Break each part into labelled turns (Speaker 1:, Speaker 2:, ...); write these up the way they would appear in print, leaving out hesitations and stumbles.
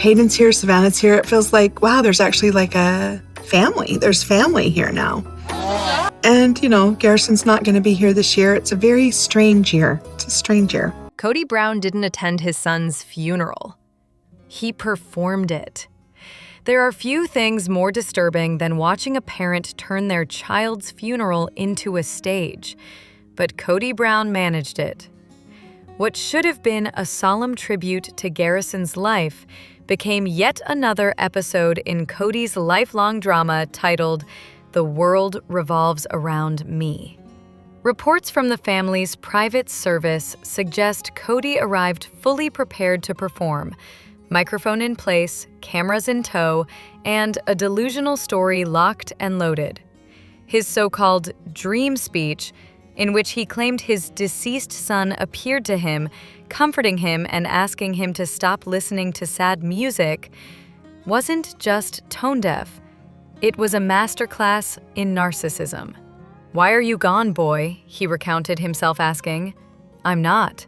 Speaker 1: Peyton's here, Savanah's here. It feels like, wow, there's actually like a family. There's family here now. And, Garrison's not going to be here this year. It's a very strange year. It's a strange year.
Speaker 2: Cody Brown didn't attend his son's funeral. He performed it. There are few things more disturbing than watching a parent turn their child's funeral into a stage, but Cody Brown managed it. What should have been a solemn tribute to Garrison's life became yet another episode in Cody's lifelong drama titled "The World Revolves Around Me." Reports from the family's private service suggest Cody arrived fully prepared to perform, microphone in place, cameras in tow, and a delusional story locked and loaded. His so-called dream speech, in which he claimed his deceased son appeared to him, comforting him and asking him to stop listening to sad music, wasn't just tone-deaf. It was a masterclass in narcissism. "Why are you gone, boy?" he recounted himself asking. "I'm not.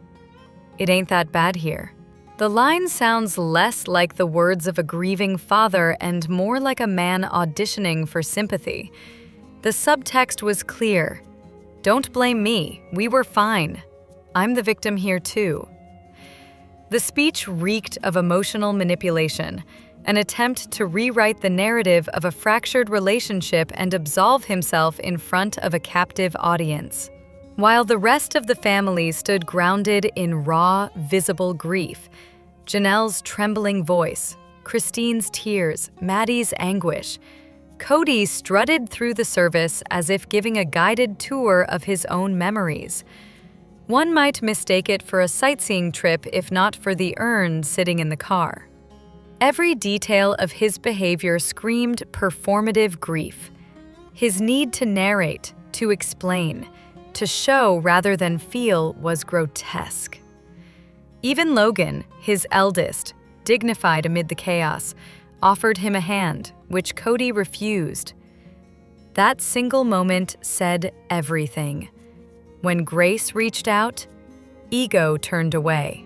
Speaker 2: It ain't that bad here." The line sounds less like the words of a grieving father and more like a man auditioning for sympathy. The subtext was clear. "Don't blame me. We were fine. I'm the victim here too." The speech reeked of emotional manipulation, an attempt to rewrite the narrative of a fractured relationship and absolve himself in front of a captive audience. While the rest of the family stood grounded in raw, visible grief, Janelle's trembling voice, Christine's tears, Maddie's anguish, Cody strutted through the service as if giving a guided tour of his own memories. One might mistake it for a sightseeing trip if not for the urn sitting in the car. Every detail of his behavior screamed performative grief. His need to narrate, to explain, to show rather than feel was grotesque. Even Logan, his eldest, dignified amid the chaos, offered him a hand, which Cody refused. That single moment said everything. When Grace reached out, ego turned away.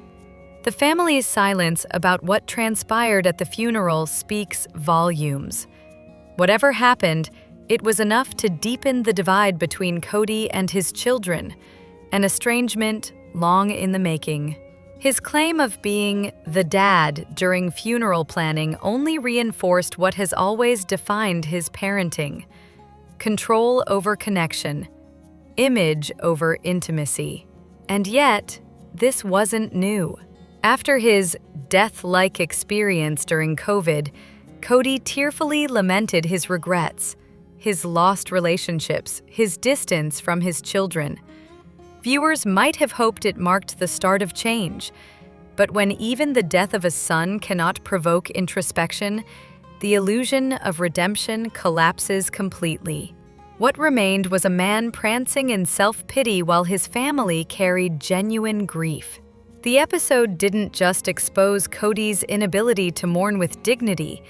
Speaker 2: The family's silence about what transpired at the funeral speaks volumes. Whatever happened, it was enough to deepen the divide between Cody and his children, an estrangement long in the making. His claim of being the dad during funeral planning only reinforced what has always defined his parenting: control over connection, image over intimacy. And yet, this wasn't new. After his death-like experience during COVID, Cody tearfully lamented his regrets, his lost relationships, his distance from his children. Viewers might have hoped it marked the start of change, but when even the death of a son cannot provoke introspection, the illusion of redemption collapses completely. What remained was a man prancing in self-pity while his family carried genuine grief. The episode didn't just expose Cody's inability to mourn with dignity,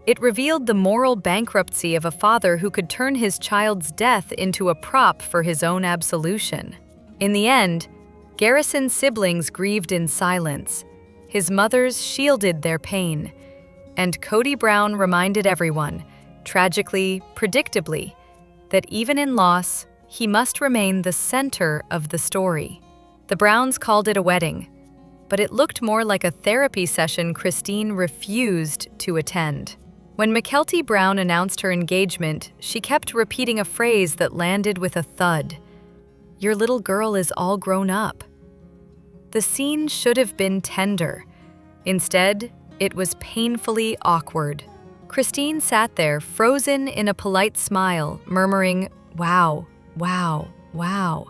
Speaker 2: it revealed the moral bankruptcy of a father who could turn his child's death into a prop for his own absolution. In the end, Garrison's siblings grieved in silence. His mothers shielded their pain. And Cody Brown reminded everyone, tragically, predictably, that even in loss, he must remain the center of the story. The Browns called it a wedding, but it looked more like a therapy session Christine refused to attend. When Mykelti Brown announced her engagement, she kept repeating a phrase that landed with a thud. "Your little girl is all grown up." The scene should have been tender. Instead, it was painfully awkward. Christine sat there, frozen in a polite smile, murmuring, "Wow, wow, wow,"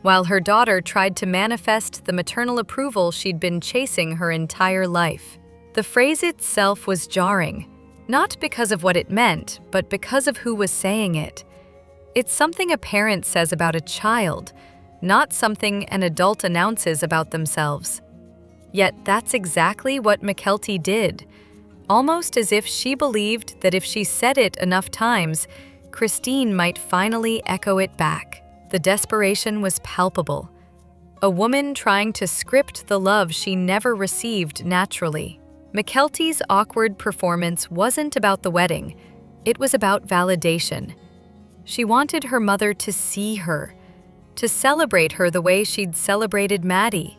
Speaker 2: while her daughter tried to manifest the maternal approval she'd been chasing her entire life. The phrase itself was jarring, not because of what it meant, but because of who was saying it. It's something a parent says about a child, not something an adult announces about themselves. Yet that's exactly what Mykelti did, almost as if she believed that if she said it enough times, Christine might finally echo it back. The desperation was palpable. A woman trying to script the love she never received naturally. Mykelti's awkward performance wasn't about the wedding. It was about validation. She wanted her mother to see her, to celebrate her the way she'd celebrated Maddie.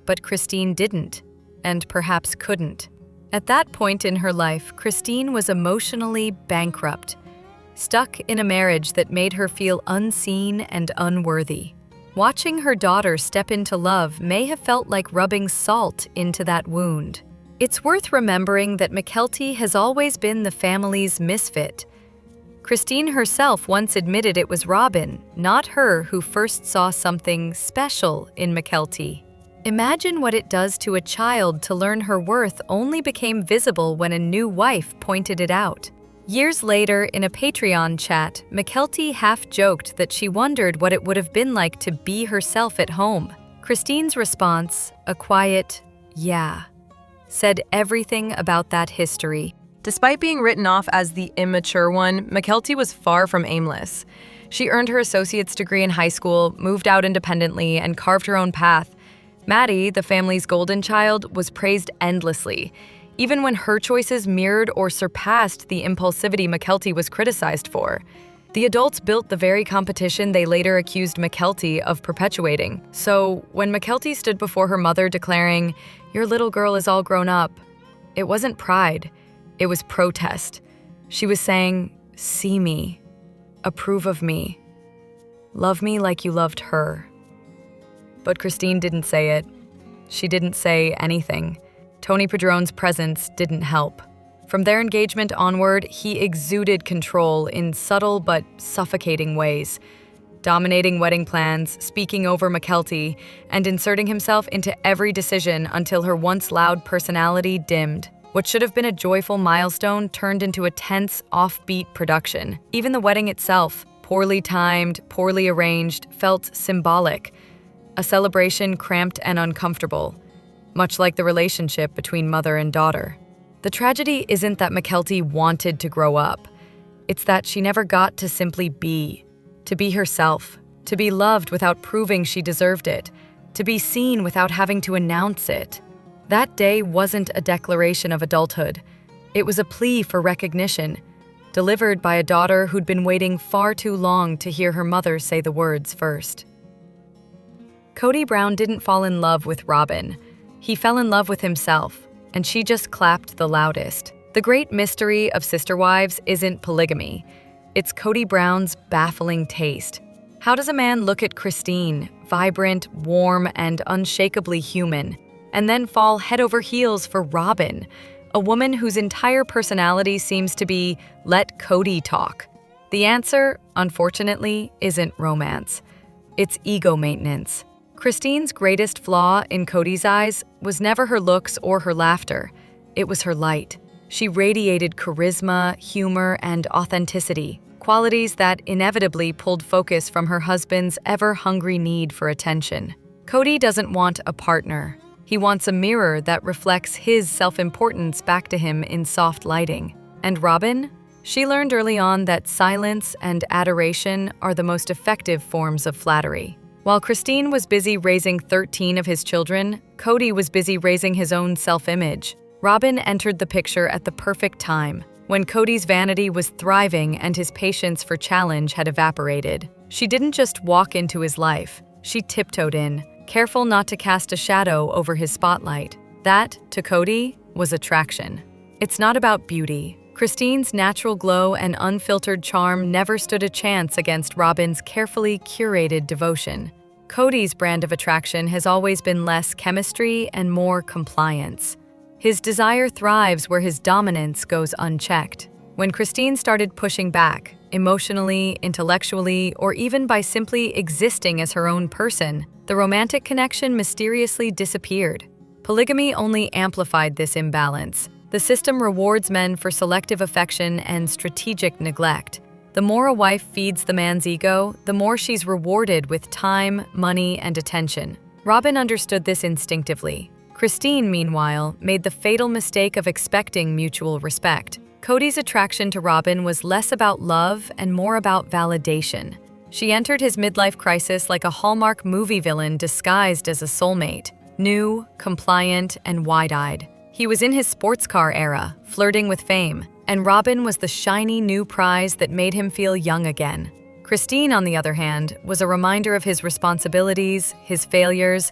Speaker 2: But Christine didn't, and perhaps couldn't. At that point in her life, Christine was emotionally bankrupt, stuck in a marriage that made her feel unseen and unworthy. Watching her daughter step into love may have felt like rubbing salt into that wound. It's worth remembering that Mykelti has always been the family's misfit. Christine herself once admitted it was Robyn, not her, who first saw something special in Mykelti. Imagine what it does to a child to learn her worth only became visible when a new wife pointed it out. Years later, in a Patreon chat, Mykelti half-joked that she wondered what it would have been like to be herself at home. Christine's response, a quiet, "yeah," said everything about that history.
Speaker 3: Despite being written off as the immature one, Mykelti was far from aimless. She earned her associate's degree in high school, moved out independently, and carved her own path. Maddie, the family's golden child, was praised endlessly, even when her choices mirrored or surpassed the impulsivity Mykelti was criticized for. The adults built the very competition they later accused Mykelti of perpetuating. So when Mykelti stood before her mother declaring, "Your little girl is all grown up," it wasn't pride, it was protest. She was saying, "See me, approve of me, love me like you loved her." But Christine didn't say it. She didn't say anything. Tony Padrone's presence didn't help. From their engagement onward, he exuded control in subtle but suffocating ways, dominating wedding plans, speaking over Mykelti, and inserting himself into every decision until her once loud personality dimmed. What should have been a joyful milestone turned into a tense, offbeat production. Even the wedding itself, poorly timed, poorly arranged, felt symbolic. A celebration cramped and uncomfortable, much like the relationship between mother and daughter. The tragedy isn't that Mykelti wanted to grow up. It's that she never got to simply be, to be herself, to be loved without proving she deserved it, to be seen without having to announce it. That day wasn't a declaration of adulthood. It was a plea for recognition, delivered by a daughter who'd been waiting far too long to hear her mother say the words first. Kody Brown didn't fall in love with Robyn. He fell in love with himself, and she just clapped the loudest. The great mystery of sister wives isn't polygamy. It's Kody Brown's baffling taste. How does a man look at Christine, vibrant, warm, and unshakably human, and then fall head over heels for Robyn, a woman whose entire personality seems to be, "let Kody talk"? The answer, unfortunately, isn't romance. It's ego maintenance. Christine's greatest flaw in Kody's eyes was never her looks or her laughter. It was her light. She radiated charisma, humor, and authenticity, qualities that inevitably pulled focus from her husband's ever-hungry need for attention. Kody doesn't want a partner. He wants a mirror that reflects his self-importance back to him in soft lighting. And Robyn? She learned early on that silence and adoration are the most effective forms of flattery. While Christine was busy raising 13 of his children, Kody was busy raising his own self-image. Robyn entered the picture at the perfect time, when Kody's vanity was thriving and his patience for challenge had evaporated. She didn't just walk into his life, she tiptoed in, careful not to cast a shadow over his spotlight. That, to Kody, was attraction. It's not about beauty. Christine's natural glow and unfiltered charm never stood a chance against Robyn's carefully curated devotion. Kody's brand of attraction has always been less chemistry and more compliance. His desire thrives where his dominance goes unchecked. When Christine started pushing back, emotionally, intellectually, or even by simply existing as her own person, the romantic connection mysteriously disappeared. Polygamy only amplified this imbalance. The system rewards men for selective affection and strategic neglect. The more a wife feeds the man's ego, the more she's rewarded with time, money, and attention. Robyn understood this instinctively. Christine, meanwhile, made the fatal mistake of expecting mutual respect. Kody's attraction to Robyn was less about love and more about validation. She entered his midlife crisis like a Hallmark movie villain disguised as a soulmate, new, compliant, and wide-eyed. He was in his sports car era, flirting with fame, and Robyn was the shiny new prize that made him feel young again. Christine, on the other hand, was a reminder of his responsibilities, his failures,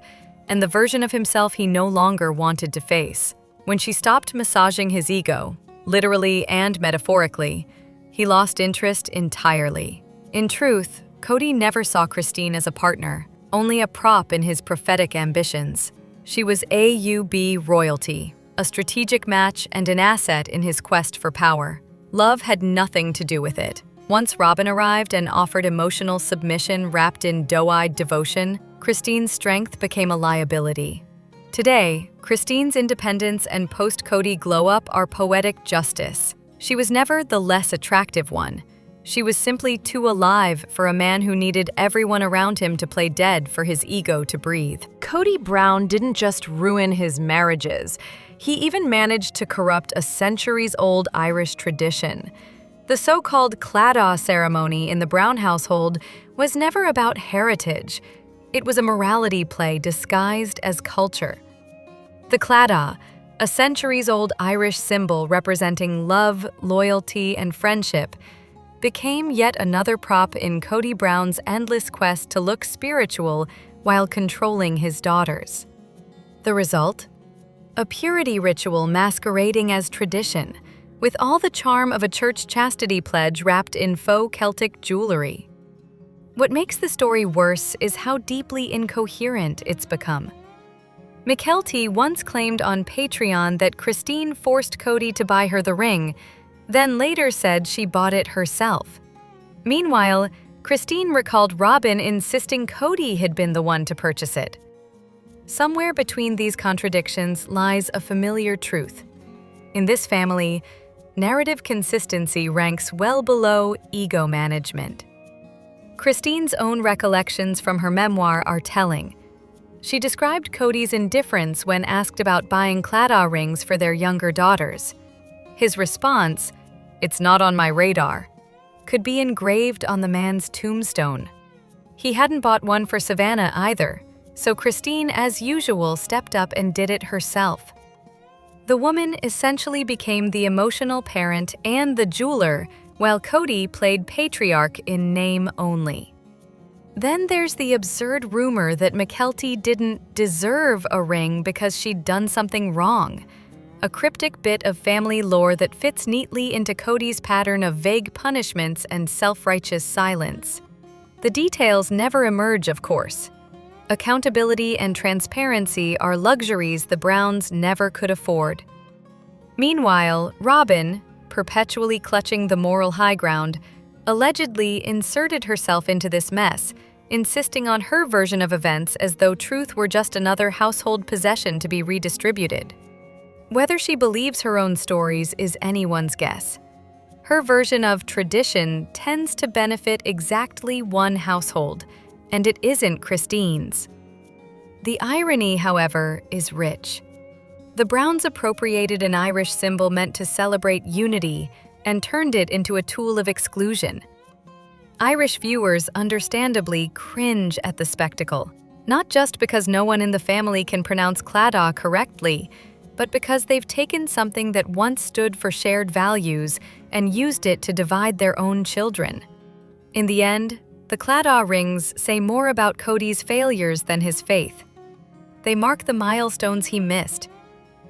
Speaker 3: and the version of himself he no longer wanted to face. When she stopped massaging his ego, literally and metaphorically, he lost interest entirely. In truth, Cody never saw Christine as a partner, only a prop in his prophetic ambitions. She was AUB royalty, a strategic match and an asset in his quest for power. Love had nothing to do with it. Once Robyn arrived and offered emotional submission wrapped in doe-eyed devotion, Christine's strength became a liability. Today, Christine's independence and post-Cody glow-up are poetic justice. She was never the less attractive one. She was simply too alive for a man who needed everyone around him to play dead for his ego to breathe. Cody Brown didn't just ruin his marriages. He even managed to corrupt a centuries-old Irish tradition. The so-called Claddagh ceremony in the Brown household was never about heritage. It was a morality play disguised as culture. The Claddagh, a centuries-old Irish symbol representing love, loyalty, and friendship, became yet another prop in Cody Brown's endless quest to look spiritual while controlling his daughters. The result? A purity ritual masquerading as tradition, with all the charm of a church chastity pledge wrapped in faux Celtic jewelry. What makes the story worse is how deeply incoherent it's become. Mykelti once claimed on Patreon that Christine forced Cody to buy her the ring, then later said she bought it herself. Meanwhile, Christine recalled Robyn insisting Cody had been the one to purchase it. Somewhere between these contradictions lies a familiar truth. In this family, narrative consistency ranks well below ego management. Christine's own recollections from her memoir are telling. She described Cody's indifference when asked about buying Claddagh rings for their younger daughters. His response, "It's not on my radar," could be engraved on the man's tombstone. He hadn't bought one for Savanah either, so Christine, as usual, stepped up and did it herself. The woman essentially became the emotional parent and the jeweler, while Cody played patriarch in name only. Then there's the absurd rumor that Mykelti didn't deserve a ring because she'd done something wrong. A cryptic bit of family lore that fits neatly into Cody's pattern of vague punishments and self-righteous silence. The details never emerge, of course. Accountability and transparency are luxuries the Browns never could afford. Meanwhile, Robyn, perpetually clutching the moral high ground, allegedly inserted herself into this mess, insisting on her version of events as though truth were just another household possession to be redistributed. Whether she believes her own stories is anyone's guess. Her version of tradition tends to benefit exactly one household, and it isn't Christine's. The irony, however, is rich. The Browns appropriated an Irish symbol meant to celebrate unity and turned it into a tool of exclusion. Irish viewers understandably cringe at the spectacle, not just because no one in the family can pronounce Claddagh correctly, but because they've taken something that once stood for shared values and used it to divide their own children. In the end, the Claddagh rings say more about Cody's failures than his faith. They mark the milestones he missed,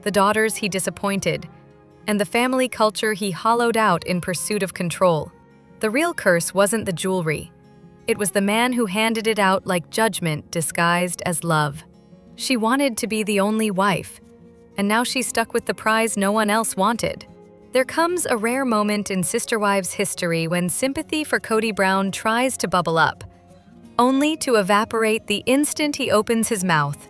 Speaker 3: the daughters he disappointed, and the family culture he hollowed out in pursuit of control. The real curse wasn't the jewelry. It was the man who handed it out like judgment disguised as love. She wanted to be the only wife, and now she's stuck with the prize no one else wanted. There comes a rare moment in Sister Wives history when sympathy for Cody Brown tries to bubble up, only to evaporate the instant he opens his mouth.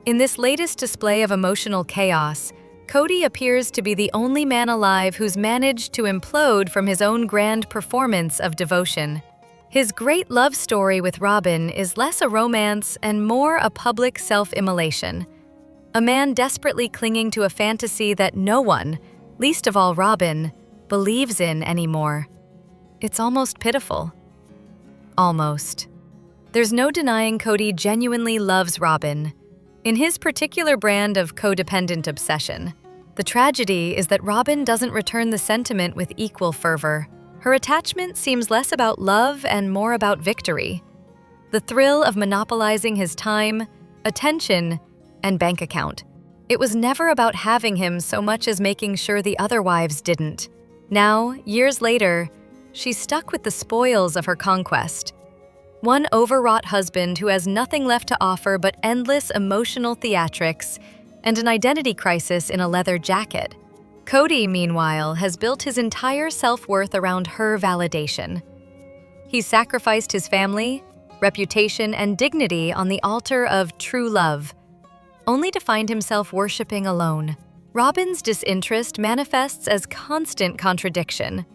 Speaker 3: In this latest display of emotional chaos, Cody appears to be the only man alive who's managed to implode from his own grand performance of devotion. His great love story with Robyn is less a romance and more a public self-immolation. A man desperately clinging to a fantasy that no one, least of all Robyn, believes in anymore. It's almost pitiful. Almost. There's no denying Cody genuinely loves Robyn, in his particular brand of codependent obsession.
Speaker 2: The tragedy is that Robyn doesn't return the sentiment with equal fervor. Her attachment seems less about love and more about victory. The thrill of monopolizing his time, attention, and bank account. It was never about having him so much as making sure the other wives didn't. Now, years later, she's stuck with the spoils of her conquest. One overwrought husband who has nothing left to offer but endless emotional theatrics and an identity crisis in a leather jacket. Cody, meanwhile, has built his entire self-worth around her validation. He sacrificed his family, reputation, and dignity on the altar of true love, only to find himself worshipping alone. Robyn's disinterest manifests as constant contradiction,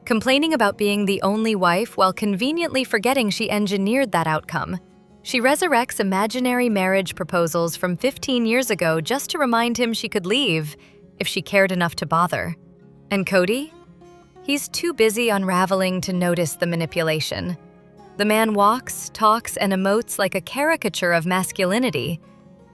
Speaker 2: complaining about being the only wife while conveniently forgetting she engineered that outcome. She resurrects imaginary marriage proposals from 15 years ago just to remind him she could leave if she cared enough to bother. And Cody? He's too busy unraveling to notice the manipulation. The man walks, talks, and emotes like a caricature of masculinity,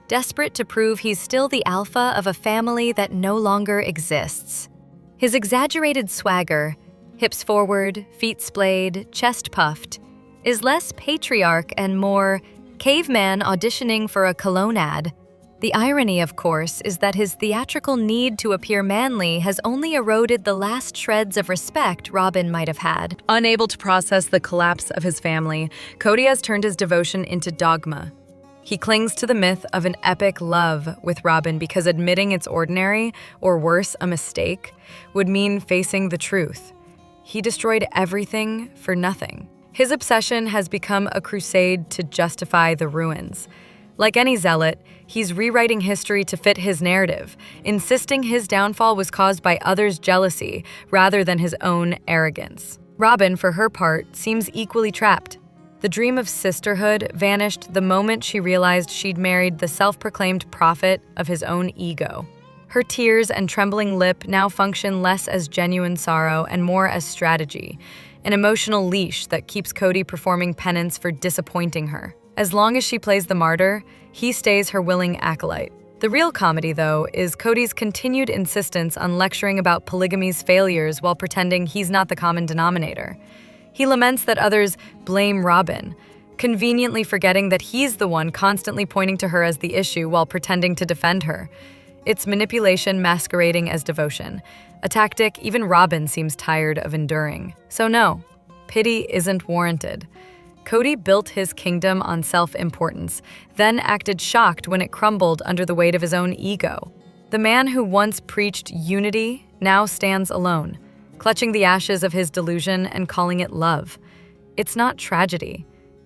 Speaker 2: desperate to prove he's still the alpha of a family that no longer exists. His exaggerated swagger, hips forward, feet splayed, chest puffed, is less patriarch and more caveman auditioning for a cologne ad. The irony, of course, is that his theatrical need to appear manly has only eroded the last shreds of respect Robyn might have had.
Speaker 3: Unable to process the collapse of his family, Cody has turned his devotion into dogma. He clings to the myth of an epic love with Robyn because admitting it's ordinary, or worse, a mistake, would mean facing the truth. He destroyed everything for nothing. His obsession has become a crusade to justify the ruins. Like any zealot, he's rewriting history to fit his narrative, insisting his downfall was caused by others' jealousy rather than his own arrogance. Robyn, for her part, seems equally trapped. The dream of sisterhood vanished the moment she realized she'd married the self-proclaimed prophet of his own ego. Her tears and trembling lip now function less as genuine sorrow and more as strategy, an emotional leash that keeps Cody performing penance for disappointing her. As long as she plays the martyr, he stays her willing acolyte. The real comedy, though, is Cody's continued insistence on lecturing about polygamy's failures while pretending he's not the common denominator. He laments that others blame Robyn, conveniently forgetting that he's the one constantly pointing to her as the issue while pretending to defend her. It's manipulation masquerading as devotion, a tactic even Robyn seems tired of enduring. So no, pity isn't warranted. Cody built his kingdom on self-importance, then acted shocked when it crumbled under the weight of his own ego. The man who once preached unity now stands alone, clutching the ashes of his delusion and calling it love. It's not tragedy.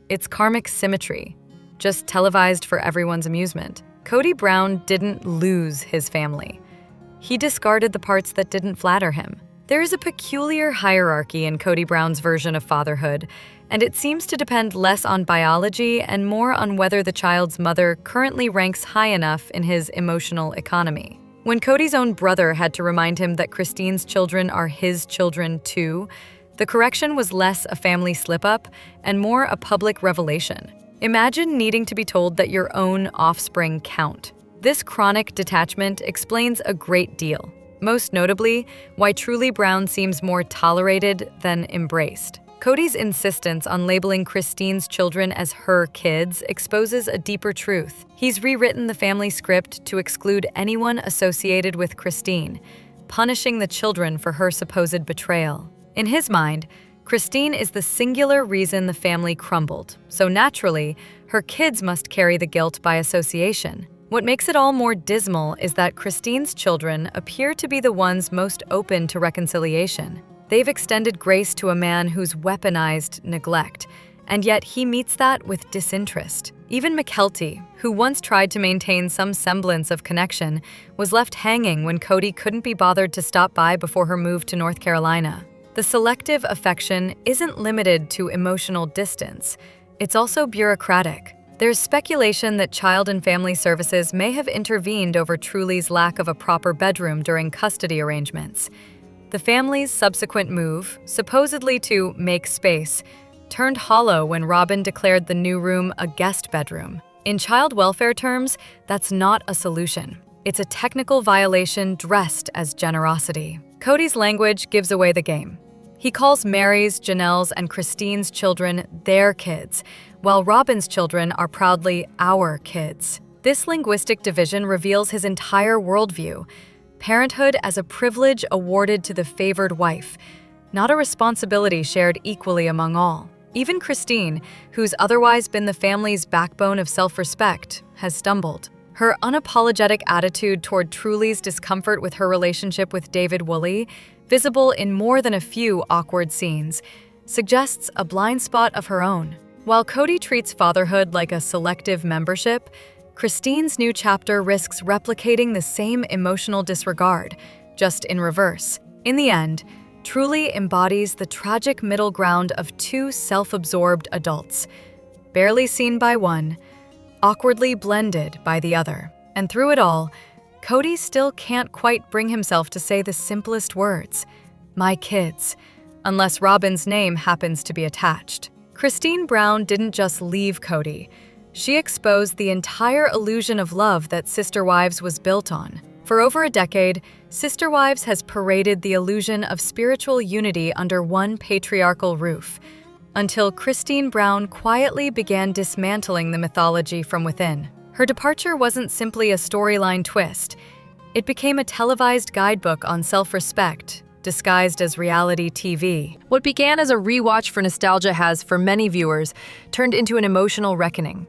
Speaker 3: It's karmic symmetry, just televised for everyone's amusement. Cody Brown didn't lose his family. He discarded the parts that didn't flatter him. There is a peculiar hierarchy in Cody Brown's version of fatherhood, and it seems to depend less on biology and more on whether the child's mother currently ranks high enough in his emotional economy. When Cody's own brother had to remind him that Christine's children are his children too, the correction was less a family slip-up and more a public revelation. Imagine needing to be told that your own offspring count. This chronic detachment explains a great deal. Most notably, why Truly Brown seems more tolerated than embraced. Cody's insistence on labeling Christine's children as her kids exposes a deeper truth. He's rewritten the family script to exclude anyone associated with Christine, punishing the children for her supposed betrayal. In his mind, Christine is the singular reason the family crumbled, so naturally, her kids must carry the guilt by association. What makes it all more dismal is that Christine's children appear to be the ones most open to reconciliation. They've extended grace to a man who's weaponized neglect, and yet he meets that with disinterest. Even Mykelti, who once tried to maintain some semblance of connection, was left hanging when Cody couldn't be bothered to stop by before her move to North Carolina. The selective affection isn't limited to emotional distance, it's also bureaucratic. There's speculation that Child and Family Services may have intervened over Truly's lack of a proper bedroom during custody arrangements. The family's subsequent move, supposedly to make space, turned hollow when Robyn declared the new room a guest bedroom. In child welfare terms, that's not a solution.
Speaker 2: It's a technical violation dressed as generosity. Cody's language gives away the game. He calls Mary's, Janelle's, and Christine's children their kids, while Robyn's children are proudly our kids. This linguistic division reveals his entire worldview: parenthood as a privilege awarded to the favored wife, not a responsibility shared equally among all. Even Christine, who's otherwise been the family's backbone of self-respect, has stumbled. Her unapologetic attitude toward Truly's discomfort with her relationship with David Woolley, visible in more than a few awkward scenes, suggests a blind spot of her own. While Cody treats fatherhood like a selective membership, Christine's new chapter risks replicating the same emotional disregard, just in reverse. In the end, Truly embodies the tragic middle ground of two self-absorbed adults, barely seen by one, awkwardly blended by the other. And through it all, Cody still can't quite bring himself to say the simplest words, "my kids," unless Robyn's name happens to be attached. Christine Brown didn't just leave Cody. She exposed the entire illusion of love that Sister Wives was built on. For over a decade, Sister Wives has paraded the illusion of spiritual unity under one patriarchal roof, until Christine Brown quietly began dismantling the mythology from within. Her departure wasn't simply a storyline twist. It became a televised guidebook on self-respect, disguised as reality TV. What began as a rewatch for nostalgia has, for many viewers, turned into an emotional reckoning.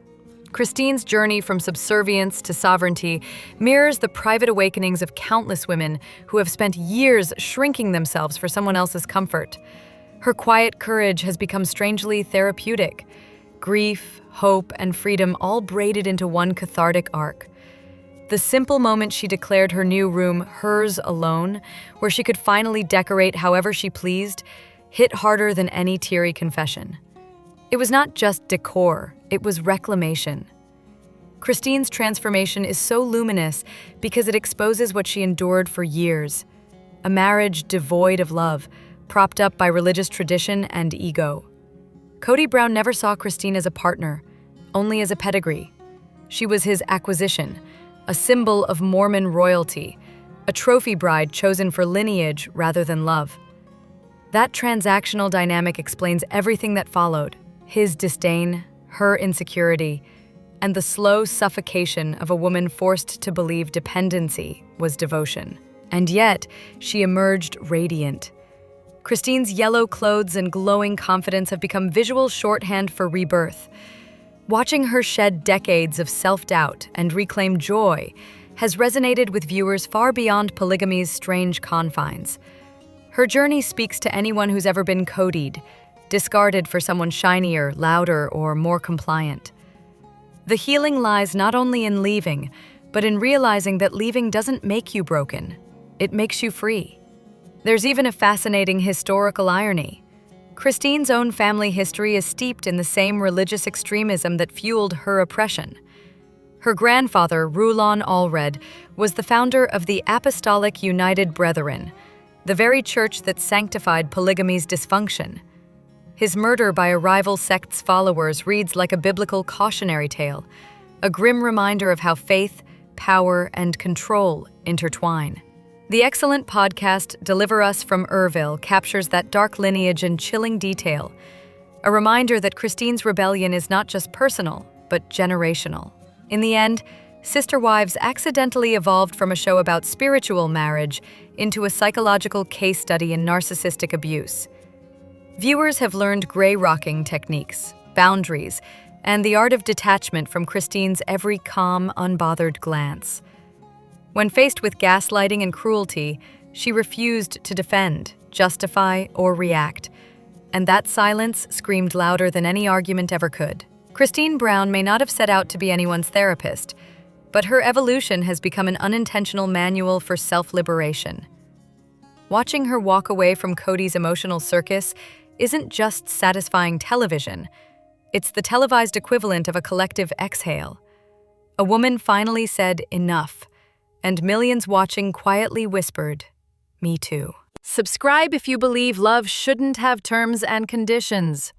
Speaker 2: Christine's journey from subservience to sovereignty mirrors the private awakenings of countless women who have spent years shrinking themselves for someone else's comfort. Her quiet courage has become strangely therapeutic. Grief, hope, and freedom all braided into one cathartic arc. The simple moment she declared her new room hers alone, where she could finally decorate however she pleased, hit harder than any teary confession. It was not just decor, it was reclamation. Christine's transformation is so luminous because it exposes what she endured for years: a marriage devoid of love, propped up by religious tradition and ego. Cody Brown never saw Christine as a partner, only as a pedigree. She was his acquisition, a symbol of Mormon royalty, a trophy bride chosen for lineage rather than love. That transactional dynamic explains everything that followed: his disdain, her insecurity, and the slow suffocation of a woman forced to believe dependency was devotion. And yet, she emerged radiant. Christine's yellow clothes and glowing confidence have become visual shorthand for rebirth. Watching her shed decades of self-doubt and reclaim joy has resonated with viewers far beyond polygamy's strange confines. Her journey speaks to anyone who's ever been Cody'd, discarded for someone shinier, louder, or more compliant. The healing lies not only in leaving, but in realizing that leaving doesn't make you broken. It makes you free. There's even a fascinating historical irony. Christine's own family history is steeped in the same religious extremism that fueled her oppression. Her grandfather, Rulon Allred, was the founder of the Apostolic United Brethren, the very church that sanctified polygamy's dysfunction. His murder by a rival sect's followers reads like a biblical cautionary tale, a grim reminder of how faith, power, and control intertwine. The excellent podcast Deliver Us from Irville captures that dark lineage in chilling detail, a reminder that Christine's rebellion is not just personal, but generational. In the end, Sister Wives accidentally evolved from a show about spiritual marriage into a psychological case study in narcissistic abuse. Viewers have learned gray-rocking techniques, boundaries, and the art of detachment from Christine's every calm, unbothered glance. When faced with gaslighting and cruelty, she refused to defend, justify, or react, and that silence screamed louder than any argument ever could. Christine Brown may not have set out to be anyone's therapist, but her evolution has become an unintentional manual for self-liberation. Watching her walk away from Cody's emotional circus isn't just satisfying television, it's the televised equivalent of a collective exhale. A woman finally said enough, and millions watching quietly whispered, "Me too." Subscribe if you believe love shouldn't have terms and conditions.